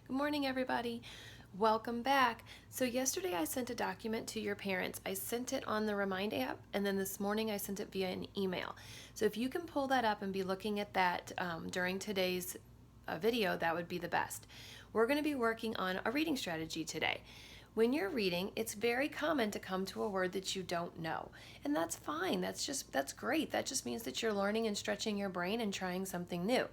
Good morning, everybody. Welcome back. So yesterday I sent a document to your parents. I sent it on the Remind app, and then this morning I sent it via an email. So if you can pull that up and be looking at that during today's video, that would be the best. We're going to be working on a reading strategy today. When you're reading, it's very common to come to a word that you don't know. And that's fine. That's great. That just means that you're learning and stretching your brain and trying something new.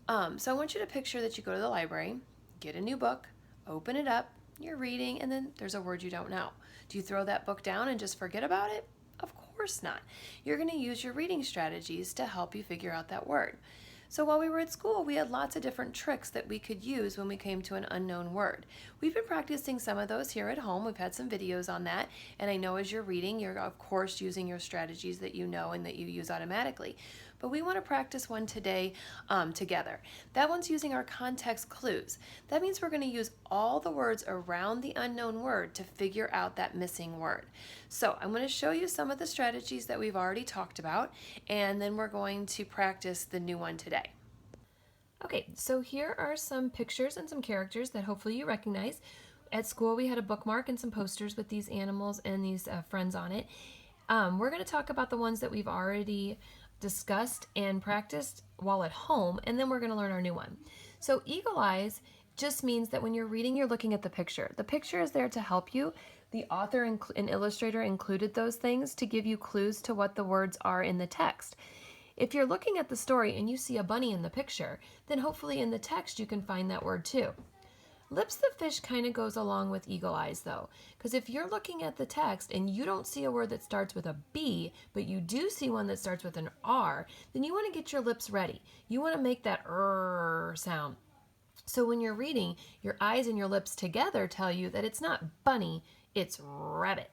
So I want you to picture that you go to the library, get a new book, open it up, you're reading, and then there's a word you don't know. Do you throw that book down and just forget about it? Of course not. You're going to use your reading strategies to help you figure out that word. So while we were at school, we had lots of different tricks that we could use when we came to an unknown word. We've been practicing some of those here at home. We've had some videos on that, and I know as you're reading, you're of course using your strategies that you know and that you use automatically. But we want to practice one today together. That one's using our context clues. That means we're going to use all the words around the unknown word to figure out that missing word. So I'm going to show you some of the strategies that we've already talked about, and then we're going to practice the new one today. Okay, so here are some pictures and some characters that hopefully you recognize. At school we had a bookmark and some posters with these animals and these friends on it. We're going to talk about the ones that we've already discussed and practiced while at home, and then we're going to learn our new one. So eagle eyes just means that when you're reading, you're looking at the picture. The picture is there to help you. The author and illustrator included those things to give you clues to what the words are in the text. If you're looking at the story and you see a bunny in the picture, then hopefully in the text you can find that word too. Lips the fish kind of goes along with eagle eyes though, because if you're looking at the text and you don't see a word that starts with a B, but you do see one that starts with an R, then you want to get your lips ready. You want to make that sound. So when you're reading, your eyes and your lips together tell you that it's not bunny, it's rabbit.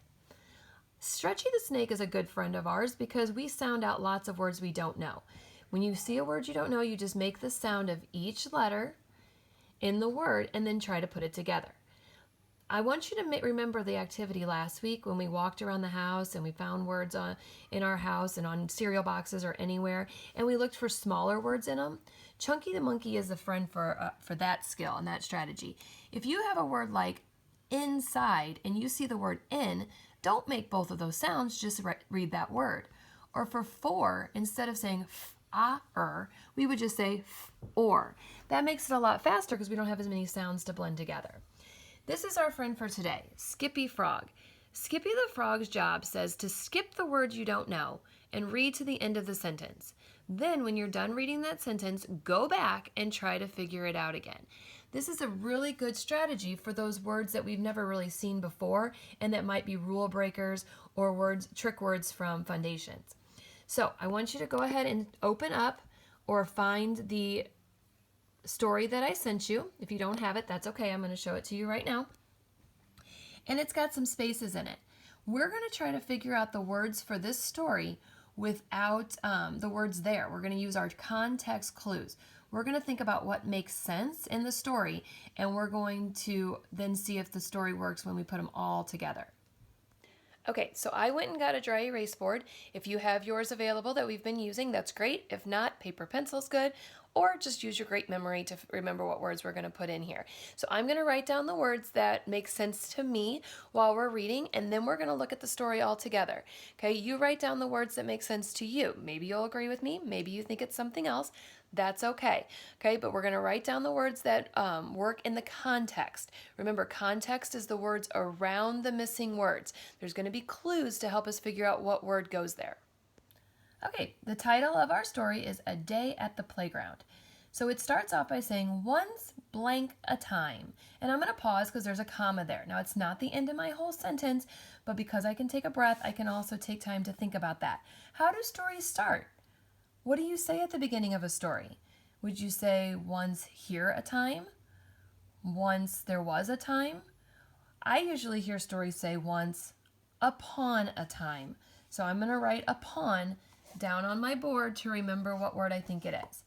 Stretchy the snake is a good friend of ours because we sound out lots of words we don't know. When you see a word you don't know, you just make the sound of each letter in the word and then try to put it together. I want you to remember the activity last week when we walked around the house and we found words in our house and on cereal boxes or anywhere, and we looked for smaller words in them. Chunky the monkey is a friend for that skill and that strategy. If you have a word like inside and you see the word in, don't make both of those sounds, just read that word. Or for for, instead of saying we would just say or. That makes it a lot faster because we don't have as many sounds to blend together. This is our friend for today, Skippy Frog. Skippy the Frog's job says to skip the words you don't know and read to the end of the sentence. Then when you're done reading that sentence, go back and try to figure it out again. This is a really good strategy for those words that we've never really seen before and that might be rule breakers or trick words from Foundations. So I want you to go ahead and open up or find the story that I sent you. If you don't have it, that's okay. I'm going to show it to you right now. And it's got some spaces in it. We're going to try to figure out the words for this story without the words there. We're going to use our context clues. We're going to think about what makes sense in the story, and we're going to then see if the story works when we put them all together. Okay, so I went and got a dry erase board. If you have yours available that we've been using, that's great. If not, paper pencil's good, or just use your great memory to remember what words we're going to put in here. So I'm going to write down the words that make sense to me while we're reading, and then we're going to look at the story all together. Okay, you write down the words that make sense to you. Maybe you'll agree with me, maybe you think it's something else. That's okay. Okay, but we're going to write down the words that work in the context. Remember, context is the words around the missing words. There's going to be clues to help us figure out what word goes there. Okay, the title of our story is A Day at the Playground. So it starts off by saying, once blank a time. And I'm going to pause because there's a comma there. Now, it's not the end of my whole sentence, but because I can take a breath, I can also take time to think about that. How do stories start? What do you say at the beginning of a story? Would you say once here a time? Once there was a time? I usually hear stories say once upon a time. So I'm going to write upon down on my board to remember what word I think it is.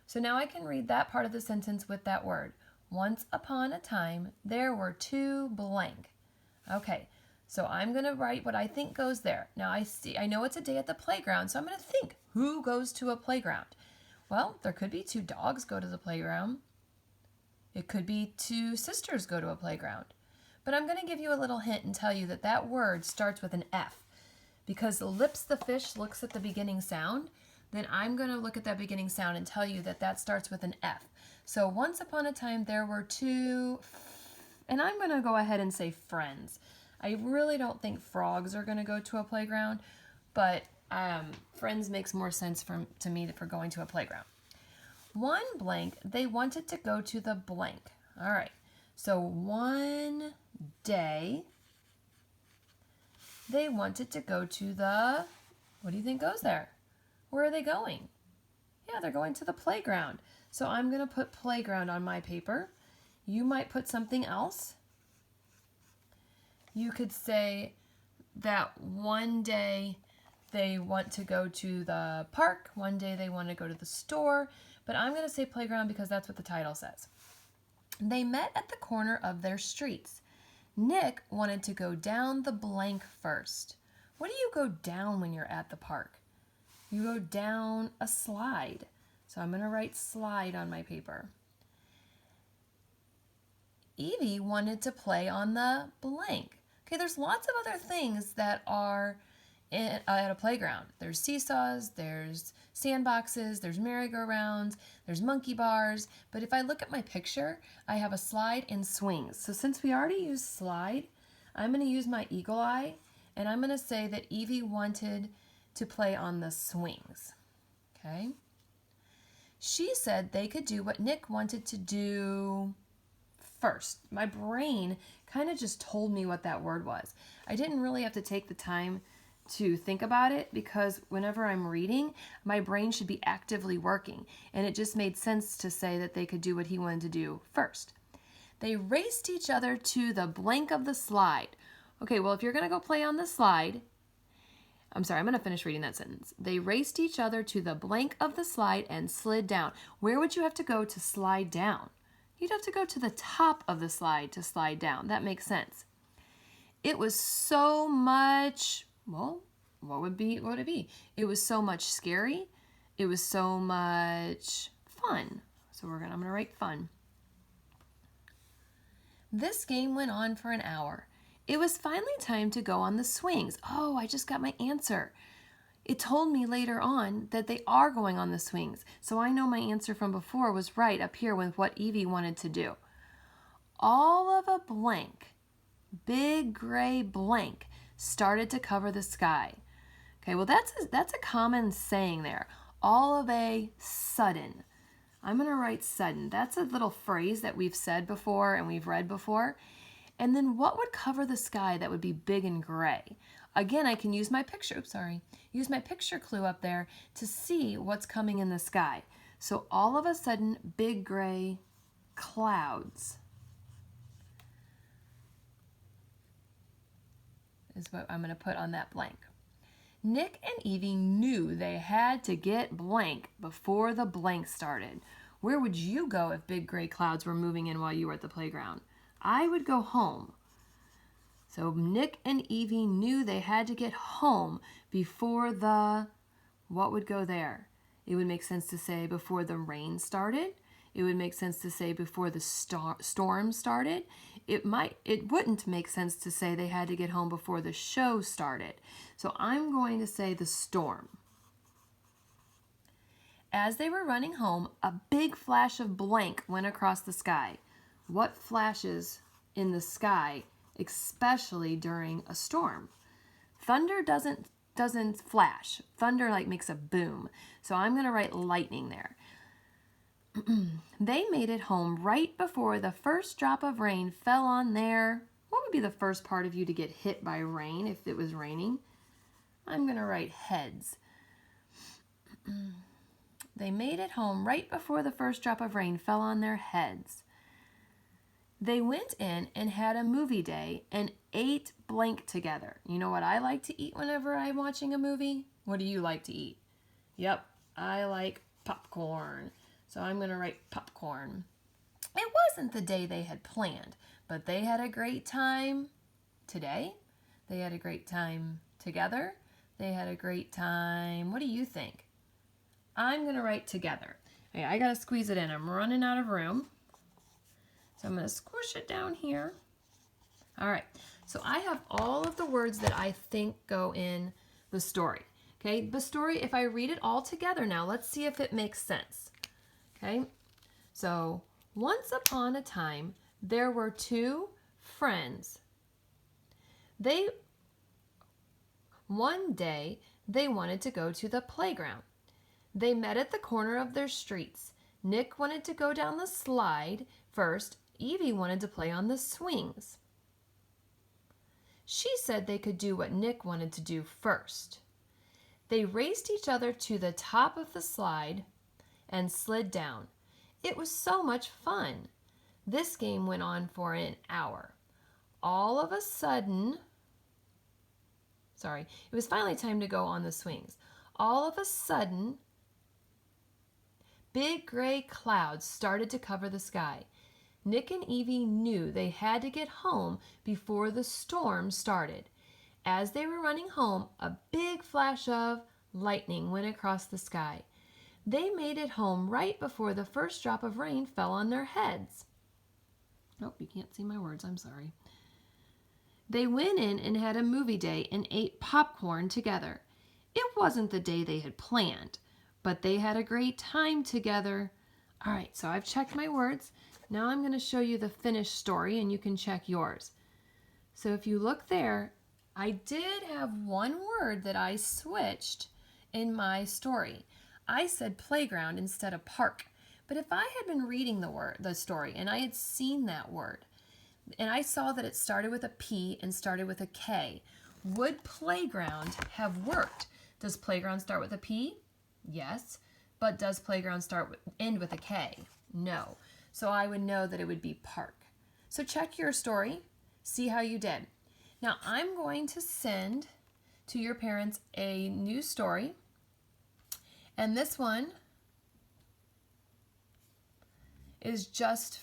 So now I can read that part of the sentence with that word. Once upon a time, there were two blank. Okay, so I'm going to write what I think goes there. Now I know it's a day at the playground, so I'm going to think, who goes to a playground? Well, there could be two dogs go to the playground. It could be two sisters go to a playground. But I'm going to give you a little hint and tell you that that word starts with an F. Because the lips the fish looks at the beginning sound, then I'm going to look at that beginning sound and tell you that that starts with an F. So once upon a time there were two, and I'm going to go ahead and say friends. I really don't think frogs are going to go to a playground, but friends makes more sense to me for going to a playground. One blank, they wanted to go to the blank. All right, so one day they wanted to go to the, what do you think goes there? Where are they going? Yeah, they're going to the playground. So I'm going to put playground on my paper. You might put something else. You could say that one day they want to go to the park, one day they want to go to the store, but I'm going to say playground because that's what the title says. They met at the corner of their streets. Nick wanted to go down the blank first. What do you go down when you're at the park? You go down a slide. So I'm going to write slide on my paper. Evie wanted to play on the blank. Okay, there's lots of other things that are at a playground. There's seesaws, there's sandboxes, there's merry-go-rounds, there's monkey bars. But if I look at my picture, I have a slide and swings. So since we already used slide, I'm going to use my eagle eye, and I'm going to say that Evie wanted to play on the swings. Okay? She said they could do what Nick wanted to do first. My brain kind of just told me what that word was. I didn't really have to take the time to think about it because whenever I'm reading, my brain should be actively working, and it just made sense to say that they could do what he wanted to do first. They raced each other to the blank of the slide. Okay, well, if you're going to go play on the slide, I'm sorry, I'm going to finish reading that sentence. They raced each other to the blank of the slide and slid down. Where would you have to go to slide down? You'd have to go to the top of the slide to slide down. That makes sense. It was so much, well, what would it be? It was so much scary. It was so much fun. So I'm going to write fun. This game went on for an hour. It was finally time to go on the swings. Oh, I just got my answer. It told me later on that they are going on the swings. So I know my answer from before was right up here with what Evie wanted to do. All of a blank, big gray blank, started to cover the sky. Okay, well that's a common saying there. All of a sudden. I'm going to write sudden. That's a little phrase that we've said before and we've read before. And then what would cover the sky that would be big and gray? Again, I can use my picture, use my picture clue up there to see what's coming in the sky. So all of a sudden, big gray clouds is what I'm going to put on that blank. Nick and Evie knew they had to get blank before the blank started. Where would you go if big gray clouds were moving in while you were at the playground? I would go home. So Nick and Evie knew they had to get home before what would go there? It would make sense to say before the rain started. It would make sense to say before the storm started. It wouldn't make sense to say they had to get home before the show started. So I'm going to say the storm. As they were running home, a big flash of blank went across the sky. What flashes in the sky, especially during a storm? Thunder doesn't flash. Thunder makes a boom. So I'm going to write lightning there. They made it home right before the first drop of rain fell on their, what would be the first part of you to get hit by rain if it was raining? I'm going to write heads. They made it home right before the first drop of rain fell on their heads. They went in and had a movie day and ate blank together. You know what I like to eat whenever I'm watching a movie? What do you like to eat? Yep, I like popcorn. So I'm going to write popcorn. It wasn't the day they had planned, but they had a great time today. They had a great time together. They had a great time. What do you think? I'm going to write together. Okay, I got to squeeze it in. I'm running out of room. So I'm going to squish it down here. All right, so I have all of the words that I think go in the story. Okay, the story, if I read it all together now, let's see if it makes sense. Okay, so once upon a time, there were two friends. One day, they wanted to go to the playground. They met at the corner of their streets. Nick wanted to go down the slide first. Evie wanted to play on the swings. She said they could do what Nick wanted to do first. They raced each other to the top of the slide and slid down. It was so much fun. This game went on for an hour. All of a sudden, it was finally time to go on the swings. All of a sudden, big gray clouds started to cover the sky. Nick and Evie knew they had to get home before the storm started. As they were running home, a big flash of lightning went across the sky. They made it home right before the first drop of rain fell on their heads. Oh, you can't see my words, I'm sorry. They went in and had a movie day and ate popcorn together. It wasn't the day they had planned, but they had a great time together. All right, so I've checked my words. Now I'm going to show you the finished story and you can check yours. So if you look there, I did have one word that I switched in my story. I said playground instead of park. But if I had been reading the story and I had seen that word and I saw that it started with a P and started with a K, would playground have worked? Does playground start with a P? Yes. But does playground end with a K? No. So I would know that it would be park. So check your story, see how you did. Now I'm going to send to your parents a new story, and this one is just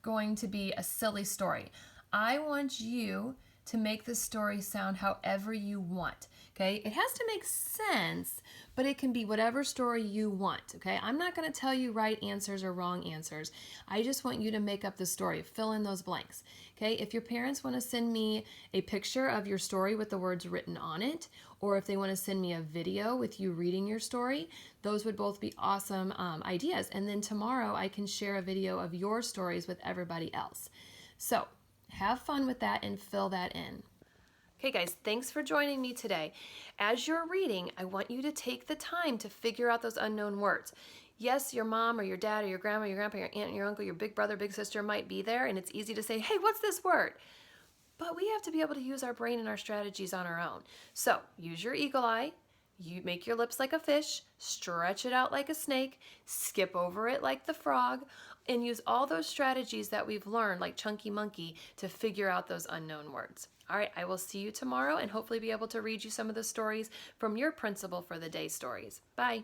going to be a silly story. I want you to make the story sound however you want. Okay, it has to make sense, but it can be whatever story you want. Okay, I'm not going to tell you right answers or wrong answers. I just want you to make up the story, fill in those blanks. Okay, if your parents want to send me a picture of your story with the words written on it, or if they want to send me a video with you reading your story, those would both be awesome ideas. And then tomorrow I can share a video of your stories with everybody else. So have fun with that and fill that in. Okay guys, thanks for joining me today. As you're reading, I want you to take the time to figure out those unknown words. Yes, your mom or your dad or your grandma, your grandpa, your aunt, your uncle, your big brother, big sister might be there, and it's easy to say, hey, what's this word? But we have to be able to use our brain and our strategies on our own. So use your eagle eye. You make your lips like a fish, stretch it out like a snake, skip over it like the frog, and use all those strategies that we've learned, like Chunky Monkey, to figure out those unknown words. All right, I will see you tomorrow and hopefully be able to read you some of the stories from your Principal for the Day stories. Bye.